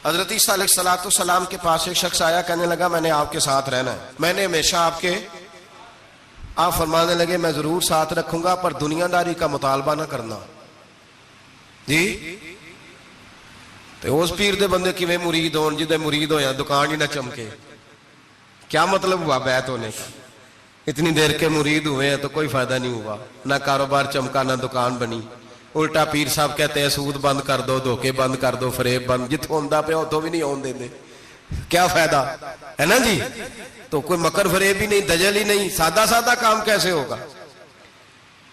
حضرت عیسیٰ علیہ السلام کے پاس ایک شخص آیا، کہنے لگا میں نے آپ کے ساتھ رہنا ہے، میں نے ہمیشہ آپ فرمانے لگے میں ضرور ساتھ رکھوں گا پر دنیا داری کا مطالبہ نہ کرنا جی۔ تو اس پیر دے بندے کی میں مرید ہون جدے مرید ہویا دکان ہی نہ چمکے، کیا مطلب ہوا بیعت ہونے کا؟ اتنی دیر کے مرید ہوئے ہیں تو کوئی فائدہ نہیں ہوا، نہ کاروبار چمکا نہ دکان بنی۔ الٹا پیر صاحب کہتے ہیں سود بند کر دو، دھوکے بند کر دو، فریب بند، جتوں ہوندا پیا اتوں بھی نہیں ہون دے، کیا فائدہ ہے نا جی؟ تو کوئی مکر فریب ہی نہیں، دجل ہی نہیں، سادہ سادہ کام کیسے ہوگا؟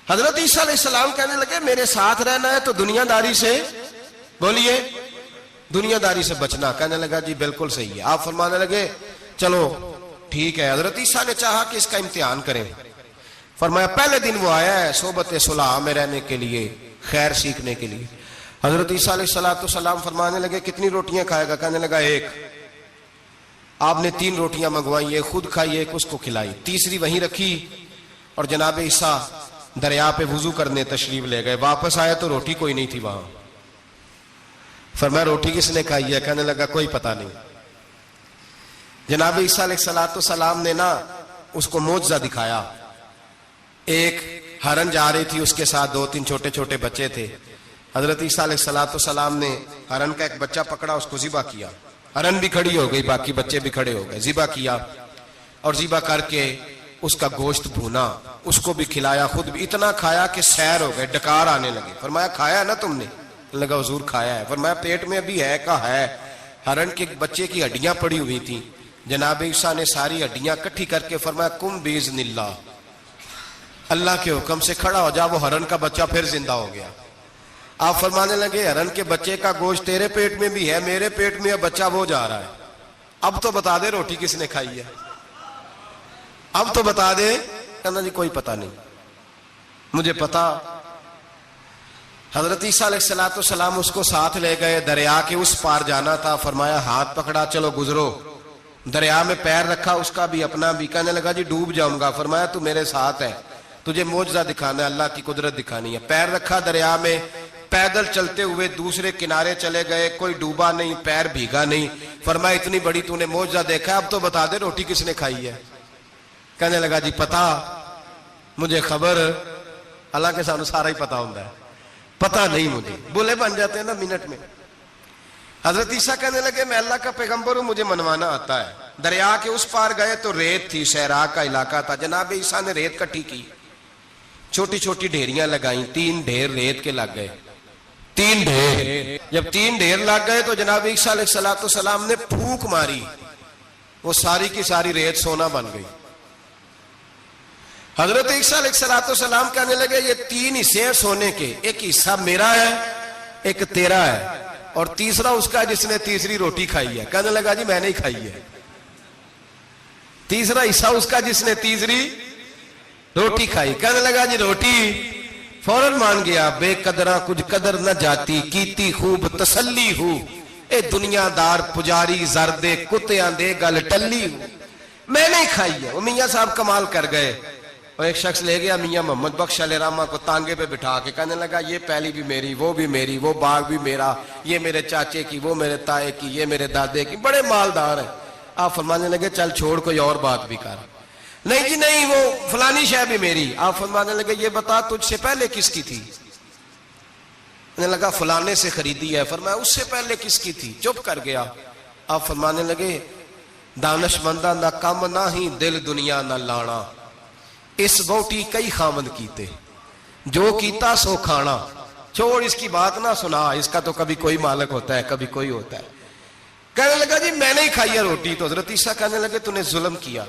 حضرت عیسیٰ علیہ السلام کہنے لگے میرے ساتھ رہنا ہے تو دنیا داری سے، بولیے دنیا داری سے بچنا۔ کہنے لگا جی بالکل صحیح ہے۔ آپ فرمانے لگے چلو ٹھیک ہے۔ حضرت عیسیٰ نے چاہا کہ اس کا امتحان کریں، فرمایا پہلے دن وہ آیا ہے صحبت صلح میں رہنے کے لیے، خیر سیکھنے کے لیے۔ حضرت عیسیٰ علیہ السلام فرمانے لگے کتنی روٹیاں کھائے گا؟ کہنے لگا ایک۔ آپ نے 3 روٹیاں منگوائی، ایک خود کھائی، ایک اس کو کھلائی، تیسری وہیں رکھی اور جناب عیسیٰ دریا پہ وضو کرنے تشریف لے گئے۔ واپس آئے تو روٹی کوئی نہیں تھی وہاں۔ فرمایا روٹی کس نے کھائی ہے؟ کہنے لگا کوئی پتہ نہیں۔ جناب عیسیٰ علیہ السلام نے نا اس کو معجزہ دکھایا۔ ایک ہرن جا رہی تھی، اس کے ساتھ 2-3 چھوٹے چھوٹے بچے تھے۔ حضرت عیسیٰ علیہ السلام نے ہرن کا ایک بچہ پکڑا، اس کو ذبح کیا۔ ہرن بھی کھڑی ہو گئی، باقی بچے بھی کھڑے ہو گئے۔ ذبح کیا اور ذبح کر کے اس کا گوشت بھونا، اس کو بھی کھلایا، خود بھی اتنا کھایا کہ سیر ہو گئے، ڈکار آنے لگے۔ فرمایا کھایا نا تم نے؟ لگا حضور کھایا ہے۔ فرمایا پیٹ میں ابھی ہے کا ہے؟ ہرن کے بچے کی ہڈیاں پڑی ہوئی تھیں۔ جناب عیسیٰ نے ساری ہڈیاں کٹھی کر کے فرمایا کم باذن اللہ، اللہ کے حکم سے کھڑا ہو جا۔ وہ ہرن کا بچہ پھر زندہ ہو گیا۔ آپ فرمانے لگے ہرن کے بچے کا گوشت تیرے پیٹ میں بھی ہے، میرے پیٹ میں بچہ وہ جا رہا ہے، اب تو بتا دے روٹی کس نے کھائی ہے، اب تو بتا دے۔ کہنا جی کوئی پتہ نہیں، مجھے پتا۔ حضرت عیسیٰ علیہ السلام اس کو ساتھ لے گئے، دریا کے اس پار جانا تھا۔ فرمایا ہاتھ پکڑا چلو گزرو۔ دریا میں پیر رکھا، اس کا بھی اپنا بھی۔ کہنے لگا جی ڈوب جاؤں گا۔ فرمایا تو میرے ساتھ ہے، تجھے معجزہ دکھانا ہے، اللہ کی قدرت دکھانی ہے۔ پیر رکھا دریا میں، پیدل چلتے ہوئے دوسرے کنارے چلے گئے، کوئی ڈوبا نہیں، پیر بھیگا نہیں۔ فرمایا اتنی بڑی تو نے معجزہ دیکھا ہے، اب تو بتا دے روٹی کس نے کھائی ہے؟ کہنے لگا جی پتا، مجھے خبر، حالانکہ سانو سارا ہی پتا ہوتا ہے، پتا نہیں مجھے، بولے بن جاتے ہیں نا منٹ میں۔ حضرت عیسیٰ کہنے لگے میں اللہ کا پیغمبر ہوں، مجھے منوانا آتا ہے۔ دریا کے اس پار گئے تو ریت تھی، صحرا کا علاقہ تھا۔ جناب عیسیٰ نے ریت کٹھی کی، چھوٹی چھوٹی ڈھیریاں لگائیں، 3 ڈھیر ریت کے لگ گئے، 3 ڈھیر۔ جب 3 ڈھیر لگ گئے تو جناب عیسیٰ علیہ السلام نے پھونک ماری، وہ ساری کی ساری ریت سونا بن گئی۔ حضرت عیسیٰ علیہ السلام کہنے لگے یہ 3 حصے ہیں سونے کے، ایک حصہ میرا ہے، ایک تیرا ہے، اور تیسرا اس کا جس نے تیسری روٹی کھائی ہے۔ کہنے لگا جی میں نے ہی کھائی ہے۔ تیسرا حصہ اس کا جس نے تیسری روٹی کھائی۔ کہنے لگا جی روٹی؟ فوراً مان گیا، بے قدرہ کچھ قدر نہ جاتی، کیتی خوب تسلی ہو، اے دنیا دار پجاری زردے کتیاں دے گل ٹلی ہو، میں نے ہی کھائی ہے۔ وہ میاں صاحب کمال کر گئے، اور ایک شخص لے گیا میاں محمد بخش علیہ رحمہ کو تانگے پہ بٹھا کے، کہنے لگا یہ پہلی بھی میری، وہ بھی میری، وہ باغ بھی میرا، یہ میرے چاچے کی، وہ میرے تائے کی، یہ میرے دادے کی، بڑے مالدار ہیں۔ آپ فرمانے لگے چل چھوڑ کوئی اور بات بھی کر۔ نہیں جی نہیں، وہ فلانی شے بھی میری۔ آپ فرمانے لگے یہ بتا تجھ سے پہلے کس کی تھی؟ کہنے لگا فلانے سے خریدی ہے۔ فرمایا اس سے پہلے کس کی تھی؟ چپ کر گیا۔ آپ فرمانے لگے دانش مندہ نہ کم نہ ہی دل دنیا نہ لانا، اس بوٹی کئی خامد کیتے، جو کیتا سو کھانا، چھوڑ اس کی بات نہ سنا، اس کا تو کبھی کوئی مالک ہوتا ہے کبھی کوئی ہوتا ہے۔ کہنے لگا جی میں نے ہی کھائی ہے روٹی۔ تو حضرت عیسیٰ کہنے لگے تو نے ظلم کیا،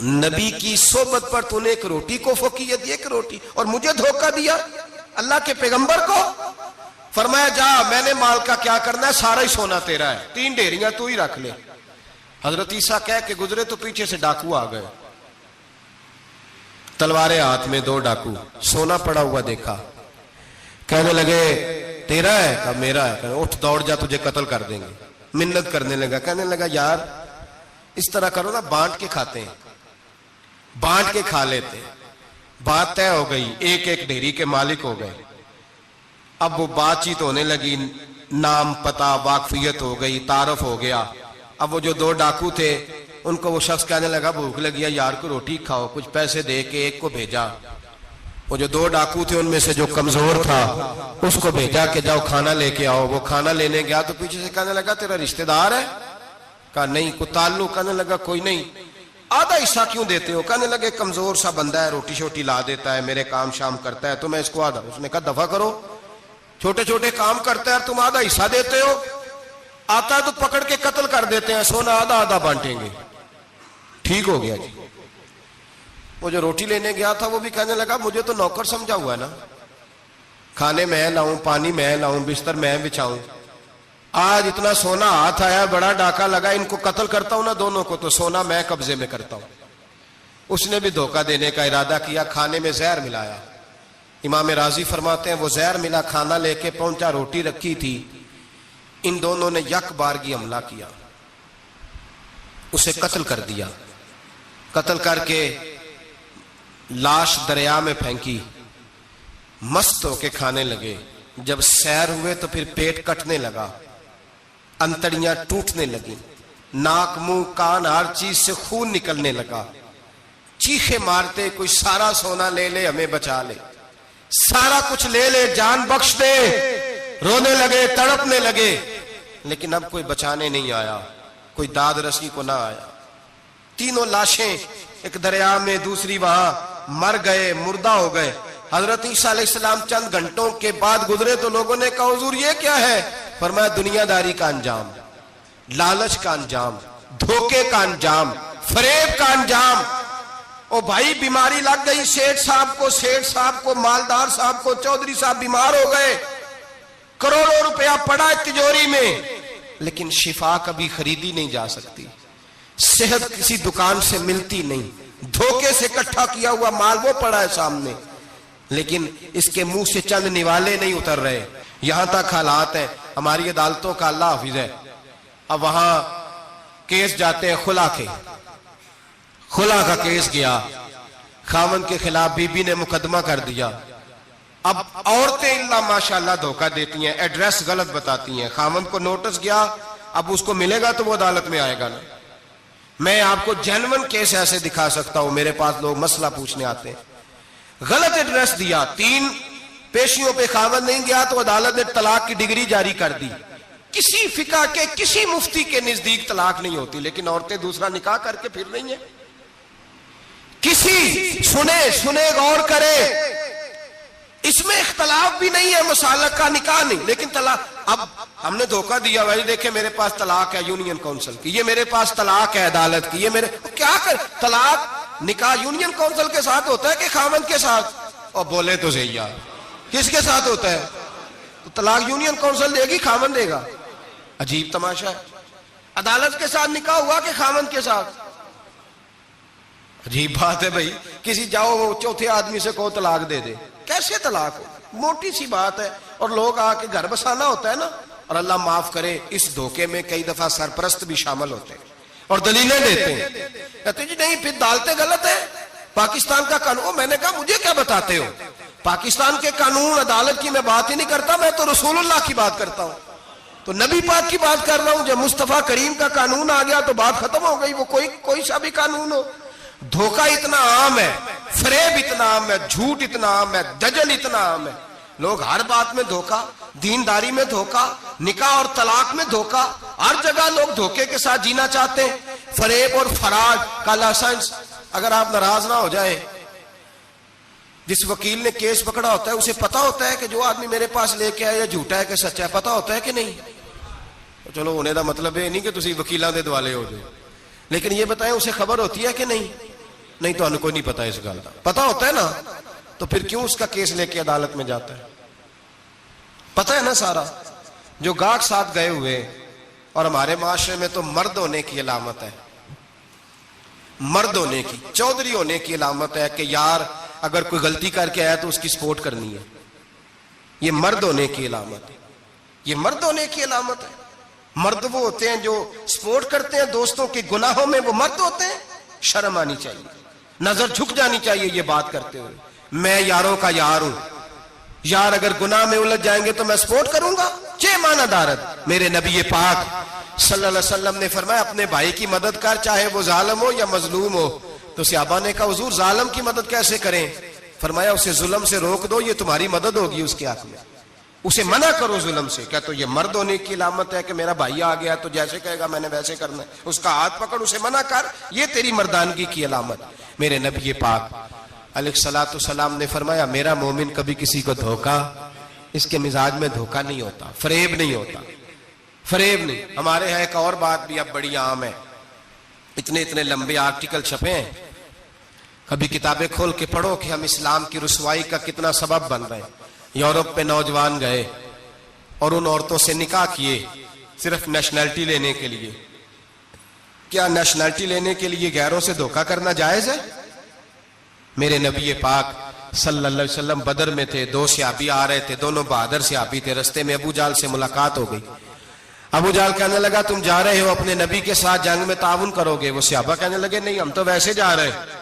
نبی کی صحبت پر تو نے ایک روٹی کو فوقیت دی، ایک روٹی، اور مجھے دھوکہ دیا اللہ کے پیغمبر کو۔ فرمایا جا میں نے مال کا کیا کرنا ہے، سارا ہی سونا تیرا ہے، 3 ڈھیریاں تو ہی رکھ لے۔ حضرت عیسیٰ کہہ کے گزرے تو پیچھے سے ڈاکو آ گئے، تلواریں ہاتھ میں، 2 ڈاکو، سونا پڑا ہوا دیکھا۔ کہنے لگے تیرا ہے؟ کہا میرا ہے۔ کہنے اٹھ دوڑ جا تجھے قتل کر دیں گے۔ منت کرنے لگا، کہنے لگا یار اس طرح کرو نا، بانٹ کے کھاتے ہیں، بانٹ کے کھا لیتے ہیں۔ بات طے ہو گئی، ایک ایک ڈھیری کے مالک ہو گئے۔ اب وہ بات چیت ہونے لگی، نام پتہ واقفیت ہو گئی، تعارف ہو گیا. اب وہ جو 2 ڈاکو تھے ان کو وہ شخص کہنے لگا بھوک لگی ہے یار کو روٹی کھاؤ. کچھ پیسے دے کے ایک کو بھیجا. وہ جو 2 ڈاکو تھے ان میں سے جو کمزور تھا اس کو بھیجا کہ جاؤ کھانا لے کے آؤ. وہ کھانا لینے گیا تو پیچھے سے کہنے لگا تیرا رشتہ دار ہے؟ کہا نہیں. کوئی تعلق؟ کہنے لگا کوئی نہیں. آدھا حصہ کیوں دیتے ہو؟ کہنے لگے کمزور سا بندہ ہے، روٹی شوٹی لا دیتا ہے، میرے کام شام کرتا ہے تو میں اس کو آدھا. اس نے کہا دفع کرو، چھوٹے چھوٹے کام کرتا ہے تم آدھا حصہ دیتے ہو، آتا ہے تو پکڑ کے قتل کر دیتے ہیں، سونا آدھا آدھا بانٹیں گے. ٹھیک ہو گیا جی. وہ جو روٹی لینے گیا تھا وہ بھی کہنے لگا مجھے تو نوکر سمجھا ہوا ہے نا، کھانے میں لاؤں، پانی میں لاؤں، بستر میں بچھاؤں. آج اتنا سونا ہاتھ آیا، بڑا ڈاکہ لگا، ان کو قتل کرتا ہوں نا دونوں کو تو سونا میں قبضے میں کرتا ہوں. اس نے بھی دھوکہ دینے کا ارادہ کیا، کھانے میں زہر ملایا. امام راضی فرماتے ہیں وہ زہر ملا، کھانا لے کے پہنچا، روٹی رکھی تھی. ان دونوں نے یک بارگی حملہ کیا، اسے قتل کر دیا. قتل کر کے لاش دریا میں پھینکی، مست ہو کے کھانے لگے. جب سیر ہوئے تو پھر پیٹ کٹنے لگا، انتڑیاں ٹوٹنے لگی، ناک منہ کان ہر چیز سے خون نکلنے لگا. چیخے مارتے کوئی سارا سونا لے لے ہمیں بچا لے، سارا کچھ لے لے جان بخش دے. رونے لگے، تڑپنے لگے، لیکن اب کوئی بچانے نہیں آیا، کوئی داد رسی کو نہ آیا. تینوں لاشیں ایک دریا میں، دوسری وہاں، مر گئے، مردہ ہو گئے. حضرت عیسیٰ علیہ السلام چند گھنٹوں کے بعد گزرے تو لوگوں نے کہا حضور یہ کیا ہے؟ فرمایا دنیا داری کا انجام، لالچ کا انجام، دھوکے کا انجام، فریب کا انجام. او بھائی بیماری لگ گئی سیٹھ صاحب کو، مالدار صاحب کو، چودھری صاحب بیمار ہو گئے، کروڑوں روپیہ پڑا ہے تجوری میں، لیکن شفا کبھی خریدی نہیں جا سکتی، صحت کسی دکان سے ملتی نہیں، دھوکے سے اکٹھا کیا ہوا مال وہ پڑا ہے سامنے، لیکن اس کے منہ سے چند نوالے نہیں اتر رہے. یہاں تک حالات ہیں. ہماری عدالتوں کا اللہ حافظ ہے، اب وہاں کیس جاتے ہیں خلا کے. خلا کا کیس گیا، خاوند کے خلاف بی بی نے مقدمہ کر دیا. اب عورتیں اللہ ماشاءاللہ دھوکہ دیتی ہیں، ایڈریس غلط بتاتی ہیں. خاوند کو نوٹس گیا، اب اس کو ملے گا تو وہ عدالت میں آئے گا نا. میں آپ کو جینون کیس ایسے دکھا سکتا ہوں، میرے پاس لوگ مسئلہ پوچھنے آتے ہیں. غلط ایڈریس دیا، 3 پیشیوں پہ خاوند نہیں گیا تو عدالت نے طلاق کی ڈگری جاری کر دی. کسی فقہ کے کسی مفتی کے نزدیک طلاق نہیں ہوتی، لیکن عورتیں دوسرا نکاح کر کے پھر رہی ہیں. کسی سنے غور کرے، اس میں اختلاف بھی نہیں ہے، مسالک کا نکاح نہیں، لیکن طلاق. اب ہم نے دھوکہ دیا، بھائی دیکھیں میرے پاس طلاق ہے یونین کونسل کی، یہ میرے پاس طلاق ہے عدالت کی، یہ میرے کیا کر. طلاق نکاح یونین کونسل کے ساتھ ہوتا ہے کہ خاوند کے ساتھ؟ اور بولے تو صحیح یار، کس کے ساتھ ہوتا ہے؟ تو طلاق یونین کونسل دے گی، خاوند دے گا؟ عجیب تماشا ہے. عدالت کے ساتھ نکاح ہوا کہ خاوند کے ساتھ؟ عجیب بات ہے بھائی. کسی جاؤ چوتھے آدمی سے کہو طلاق دے دے، کیسے طلاق ہو؟ موٹی سی بات ہے. اور لوگ آ کے گھر بسانا ہوتا ہے نا. اور اللہ معاف کرے اس دھوکے میں کئی دفعہ سرپرست بھی شامل ہوتے ہیں اور دلیلیں دیتے ہیں، کہتے جی نہیں پھر ڈالتے غلط ہے، پاکستان کا قانون. میں نے کہا مجھے کیا بتاتے ہو؟ پاکستان کے قانون عدالت کی میں بات ہی نہیں کرتا، میں تو رسول اللہ کی بات کرتا ہوں، تو نبی پاک کی بات کر رہا ہوں. جب مصطفیٰ کریم کا قانون آ گیا تو بات ختم ہو گئی، وہ کوئی سا بھی قانون ہو. دھوکہ اتنا عام ہے، فریب اتنا عام ہے، جھوٹ اتنا عام ہے، دجل اتنا عام ہے. لوگ ہر بات میں دھوکہ، دینداری میں دھوکہ، نکاح اور طلاق میں دھوکہ، ہر جگہ لوگ دھوکے کے ساتھ جینا چاہتے ہیں. فریب اور فراڈ کا لائسنس. اگر آپ ناراض نہ ہو جائیں، جس وکیل نے کیس پکڑا ہوتا ہے اسے پتا ہوتا ہے کہ جو آدمی میرے پاس لے کے آیا یا جھوٹا ہے کہ سچا ہے، پتا ہوتا ہے کہ نہیں؟ چلو ہونے کا مطلب یہ نہیں کہ تسی وکیلاں دے دوالے ہو جائے، لیکن یہ بتائیں اسے خبر ہوتی ہے کہ نہیں؟ نہیں تو کوئی نہیں پتا اس گل کا. پتا ہوتا ہے نا، تو پھر کیوں اس کا کیس لے کے عدالت میں جاتا ہے؟ پتا ہے نا سارا. جو گاہک ساتھ گئے ہوئے، اور ہمارے معاشرے میں تو مرد ہونے کی علامت ہے، مرد ہونے کی، چودھری ہونے کی علامت ہے کہ یار اگر کوئی غلطی کر کے آیا تو اس کی سپورٹ کرنی ہے. یہ مرد ہونے کی علامت ہے، یہ مرد ہونے کی علامت ہے. مرد وہ ہوتے ہیں جو سپورٹ کرتے ہیں دوستوں کے گناہوں میں، وہ مرد ہوتے ہیں. شرم آنی چاہیے، نظر جھک جانی چاہیے یہ بات کرتے ہوئے. میں یاروں کا یار ہوں، یار اگر گناہ میں الجھ جائیں گے تو میں سپورٹ کروں گا؟ چے معنی دارت میرے نبی پاک صلی اللہ علیہ وسلم نے فرمایا اپنے بھائی کی مدد کر چاہے وہ ظالم ہو یا مظلوم ہو. تو صحابہ نے کہا حضور ظالم کی مدد کیسے کریں؟ فرمایا اسے ظلم سے روک دو، یہ تمہاری مدد ہوگی اس کے حق میں. اسے منع کرو ظلم سے. کیا تو یہ مرد ہونے کی علامت ہے کہ میرا بھائی آ گیا تو جیسے کہے گا میں نے ویسے کرنا ہے؟ اس کا ہاتھ پکڑ، اسے منع کر، یہ تیری مردانگی کی علامت. میرے نبی پاک علیہ الصلوۃ والسلام نے فرمایا میرا مومن کبھی کسی کو دھوکا، اس کے مزاج میں دھوکا نہیں ہوتا، فریب نہیں ہوتا، فریب نہیں. ہمارے یہاں ایک اور بات بھی اب بڑی عام ہے، اتنے لمبے آرٹیکل چھپے ہیں، کبھی کتابیں کھول کے پڑھو کہ ہم اسلام کی رسوائی کا کتنا سبب بن رہے ہیں. یورپ پہ نوجوان گئے اور ان عورتوں سے نکاح کیے صرف نیشنلٹی لینے کے لیے. کیا نیشنلٹی لینے کے لیے غیروں سے دھوکا کرنا جائز ہے؟ میرے نبی پاک صلی اللہ علیہ وسلم بدر میں تھے، دو صحابی آ رہے تھے، دونوں بہادر صحابی تھے. رستے میں ابو جہل سے ملاقات ہو گئی. ابو جہل کہنے لگا تم جا رہے ہو اپنے نبی کے ساتھ جنگ میں تعاون کرو گے؟ وہ صحابہ کہنے لگے نہیں، ہم تو ویسے جا رہے ہیں،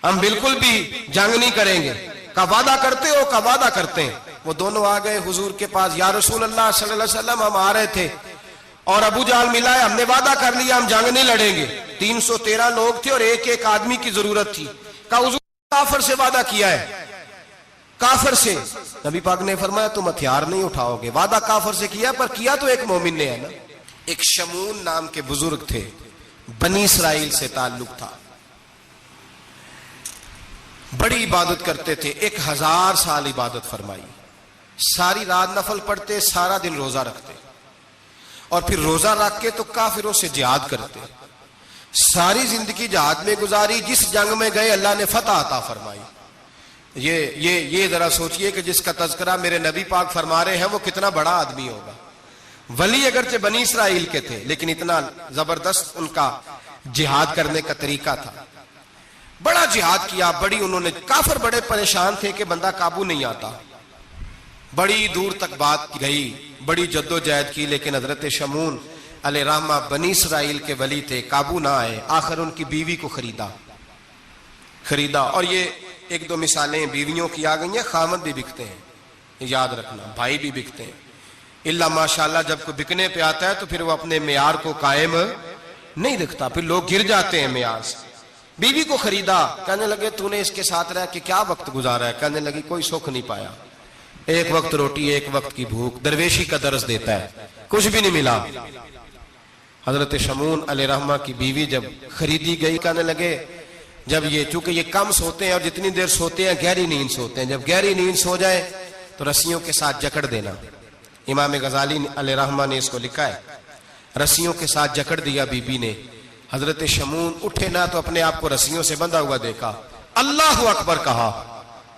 ہم بالکل بھی جنگ نہیں کریں گے. کا وعدہ کرتے ہو؟ کا وعدہ کرتے ہیں. وہ دونوں آ گئے حضور کے پاس، یا رسول اللہ صلی اللہ علیہ وسلم ہم آ رہے تھے اور ابو جہل ملا ہے، ہم نے وعدہ کر لیا ہم جنگ نہیں لڑیں گے. 313 لوگ تھے اور ایک آدمی کی ضرورت تھی. کہا حضور کافر سے وعدہ کیا ہے، کافر سے. نبی پاک نے فرمایا تم ہتھیار نہیں اٹھاؤ گے. وعدہ کافر سے کیا پر کیا تو ایک مومن نے ہے نا. ایک شمون نام کے بزرگ تھے، بنی اسرائیل سے تعلق تھا، بڑی عبادت کرتے تھے، 1000 سال عبادت فرمائی، ساری رات نفل پڑھتے، سارا دن روزہ رکھتے اور پھر روزہ رکھ کے تو کافروں سے جہاد کرتے. ساری زندگی جہاد میں گزاری، جس جنگ میں گئے اللہ نے فتح عطا فرمائی. یہ ذرا سوچئے کہ جس کا تذکرہ میرے نبی پاک فرما رہے ہیں وہ کتنا بڑا آدمی ہوگا. ولی اگرچہ بنی اسرائیل کے تھے لیکن اتنا زبردست ان کا جہاد کرنے کا طریقہ تھا. بڑا جہاد کیا، بڑی انہوں نے، کافر بڑے پریشان تھے کہ بندہ قابو نہیں آتا، بڑی دور تک بات گئی، بڑی جد و جہد کی، لیکن حضرت شمون علیہ رحمہ بنی اسرائیل کے ولی تھے، قابو نہ آئے. آخر ان کی بیوی کو خریدا. اور یہ 1-2 مثالیں بیویوں کی آ گئی ہیں، خامد بھی بکتے ہیں، یاد رکھنا، بھائی بھی بکتے ہیں. اللہ ماشاءاللہ جب کوئی بکنے پہ آتا ہے تو پھر وہ اپنے معیار کو قائم نہیں رکھتا، پھر لوگ گر جاتے ہیں معیار سے. بیوی کو خریدا. کہنے لگے تو نے اس کے ساتھ رہ کے کیا وقت گزارا ہے؟ کہنے لگی کوئی سکھ نہیں پایا، ایک وقت روٹی ایک وقت کی بھوک. درویشی کا درس دیتا ہے، کچھ بھی نہیں ملا. حضرت شمون علیہ رحمہ کی بیوی جب خریدی گئی، کہنے لگے جب چونکہ یہ کم سوتے ہیں اور جتنی دیر سوتے ہیں گہری نیند سوتے ہیں، جب گہری نیند سو جائے تو رسیوں کے ساتھ جکڑ دینا. امام غزالی علیہ رحمہ نے اس کو لکھا ہے، رسیوں کے ساتھ جکڑ دیا بیوی نے. حضرت شمون اٹھے نہ تو اپنے آپ کو رسیوں سے بندھا ہوا دیکھا، اللہ اکبر کہا.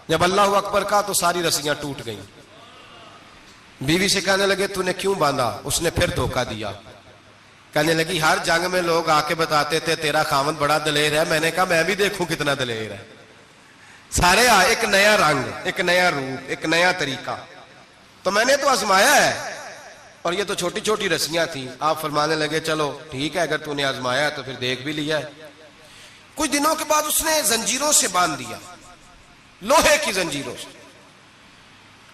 جب اللہ اکبر کہا تو ساری رسیاں ٹوٹ گئیں. بیوی سے کہنے لگے تو نے کیوں باندھا؟ اس نے پھر دھوکہ دیا. کہنے لگی ہر جنگ میں لوگ آ کے بتاتے تھے تیرا خاوند بڑا دلیر ہے، میں نے کہا میں بھی دیکھوں کتنا دلیر ہے. سارے ایک نیا رنگ، ایک نیا روپ، ایک نیا طریقہ، تو میں نے تو آزمایا ہے. اور یہ تو چھوٹی چھوٹی رسیاں تھیں. آپ فرمانے لگے چلو ٹھیک ہے، اگر تو نے آزمایا ہے تو پھر دیکھ بھی لیا ہے. کچھ دنوں کے بعد اس نے زنجیروں سے باندھ دیا، لوہے کی زنجیروں سے.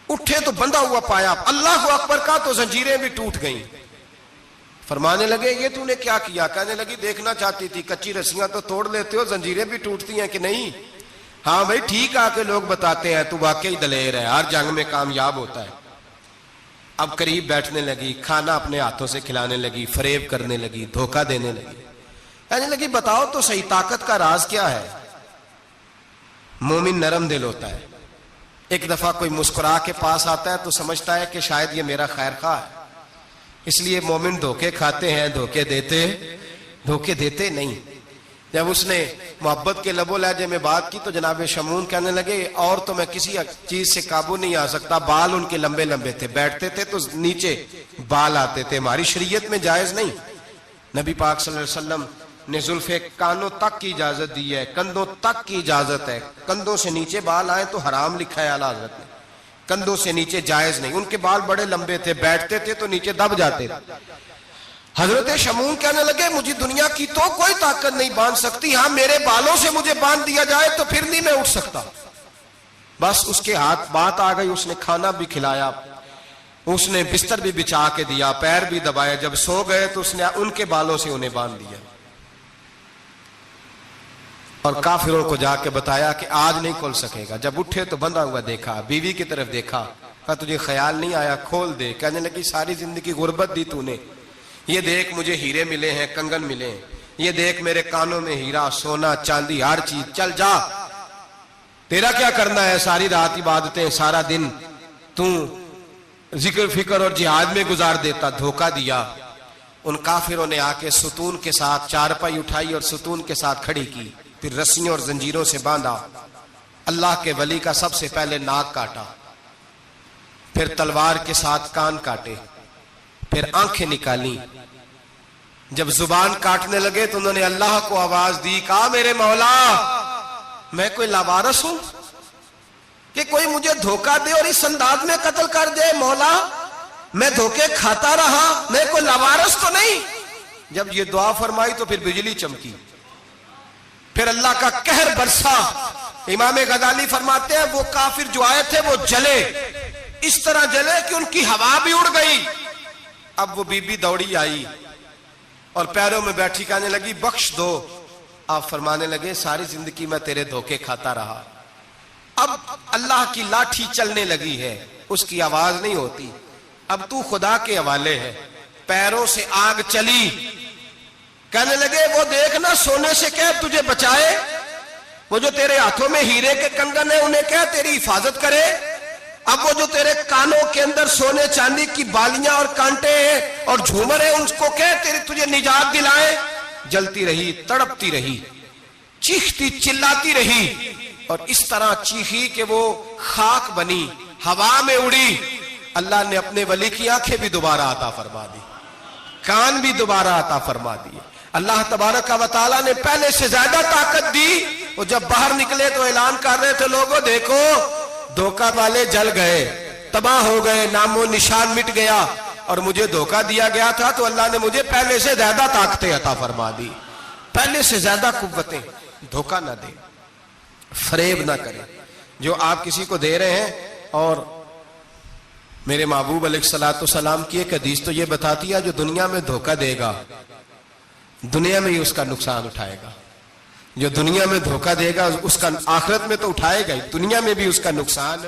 اٹھے تو بندھا ہوا پایا، اللہ اکبر کا تو زنجیریں بھی ٹوٹ گئیں. فرمانے لگے یہ تو نے کیا کیا؟ کہنے لگی دیکھنا چاہتی تھی، کچی رسیاں تو توڑ لیتے ہو، زنجیریں بھی ٹوٹتی ہیں کہ نہیں؟ ہاں بھائی ٹھیک آ کے لوگ بتاتے ہیں تو واقعی دلیر ہے، ہر جنگ میں کامیاب ہوتا ہے. اب قریب بیٹھنے لگی، کھانا اپنے ہاتھوں سے کھلانے لگی، فریب کرنے لگی، دھوکہ دینے لگی. کہنے لگی بتاؤ تو صحیح طاقت کا راز کیا ہے؟ مومن نرم دل ہوتا ہے. ایک دفعہ کوئی مسکرا کے پاس آتا ہے تو سمجھتا ہے کہ شاید یہ میرا خیر خواہ ہے، اس لیے مومن دھوکے کھاتے ہیں، دھوکے دیتے نہیں. جب اس نے محبت کے لب و لہجے میں بات کی تو جناب شمون کہنے لگے اور تو میں کسی چیز سے قابو نہیں آ سکتا. بال ان کے لمبے لمبے تھے، بیٹھتے تھے تو نیچے بال آتے تھے، ہماری شریعت میں جائز نہیں. نبی پاک صلی اللہ علیہ وسلم نے زلفے کانوں تک کی اجازت دی ہے، کندھوں تک کی اجازت ہے. کندھوں سے نیچے بال آئے تو حرام لکھا ہے اعلیٰ حضرت نے، کندھوں سے نیچے جائز نہیں. ان کے بال بڑے لمبے تھے، بیٹھتے تھے تو نیچے دب جاتے تھے. حضرت شمون کہنے لگے مجھے دنیا کی تو کوئی طاقت نہیں باندھ سکتی، ہاں میرے بالوں سے مجھے باندھ دیا جائے تو پھر نہیں میں اٹھ سکتا. بس اس کے ہاتھ بات آ گئی، اس نے کھانا بھی کھلایا. اس نے بستر بھی بچھا کے دیا, پیر بھی دبائے, جب سو گئے تو اس نے ان کے بالوں سے انہیں باندھ دیا اور کافروں کو جا کے بتایا کہ آج نہیں کھول سکے گا. جب اٹھے تو بندھا ہوا دیکھا, بیوی کی طرف دیکھا, کہا تجھے خیال نہیں آیا کھول دے؟ کہنے لگی ساری زندگی غربت دی تو نے, یہ دیکھ مجھے ہیرے ملے ہیں, کنگن ملے ہیں, یہ دیکھ میرے کانوں میں ہیرا, سونا, چاندی, ہر چیز, چل جا, تیرا کیا کرنا ہے؟ ساری رات عبادتیں, سارا دن تو ذکر فکر اور جہاد میں گزار دیتا. دھوکہ دیا. ان کافروں نے آ کے ستون کے ساتھ چارپائی اٹھائی اور ستون کے ساتھ کھڑی کی, پھر رسیوں اور زنجیروں سے باندھا. اللہ کے ولی کا سب سے پہلے ناک کاٹا, پھر تلوار کے ساتھ کان کاٹے, پھر آنکھیں نکالی. جب زبان کاٹنے لگے تو انہوں نے اللہ کو آواز دی, کہا میرے مولا میں کوئی لاوارث ہوں کہ کوئی مجھے دھوکہ دے اور اس انداز میں قتل کر دے؟ مولا میں دھوکے کھاتا رہا, میں کوئی لاوارث تو نہیں. جب یہ دعا فرمائی تو پھر بجلی چمکی, پھر اللہ کا قہر برسا. امام غزالی فرماتے ہیں وہ کافر جو آئے تھے وہ جلے, اس طرح جلے کہ ان کی ہوا بھی اڑ گئی. اب وہ بی بی دوڑی آئی اور پیروں میں بیٹھی کہنے لگی بخش دو. آپ فرمانے لگے ساری زندگی میں تیرے دھوکے کھاتا رہا, اب اللہ کی لاٹھی چلنے لگی ہے, اس کی آواز نہیں ہوتی, اب تو خدا کے حوالے ہے. پیروں سے آگ چلی. کہنے لگے وہ دیکھنا سونے سے کہہ تجھے بچائے, وہ جو تیرے ہاتھوں میں ہیرے کے کنگن ہیں انہیں کہہ تیری حفاظت کرے, اب وہ جو تیرے کانوں کے اندر سونے چاندی کی بالیاں اور کانٹے ہیں اور جھومر ہیں ان کو کہہ تجھے نجات دلائے. جلتی رہی, تڑپتی رہی, چیختی چلاتی رہی, اور اس طرح چیخی کہ وہ خاک بنی, ہوا میں اڑی. اللہ نے اپنے ولی کی آنکھیں بھی دوبارہ عطا فرما دی, کان بھی دوبارہ عطا فرما دیے. اللہ تبارک و تعالیٰ نے پہلے سے زیادہ طاقت دی. وہ جب باہر نکلے تو اعلان کر رہے تھے لوگوں دیکھو دھوکہ والے جل گئے, تباہ ہو گئے, نام و نشان مٹ گیا, اور مجھے دھوکہ دیا گیا تھا تو اللہ نے مجھے پہلے سے زیادہ طاقتیں عطا فرما دی, پہلے سے زیادہ قوتیں. دھوکہ نہ دیں, فریب نہ کریں. جو آپ کسی کو دے رہے ہیں, اور میرے محبوب علیہ الصلوۃ والسلام کی ایک حدیث تو یہ بتاتی ہے جو دنیا میں دھوکہ دے گا دنیا میں ہی اس کا نقصان اٹھائے گا, جو دنیا میں دھوکہ دے گا اس کا آخرت میں تو اٹھائے گا ہی, دنیا میں بھی اس کا نقصان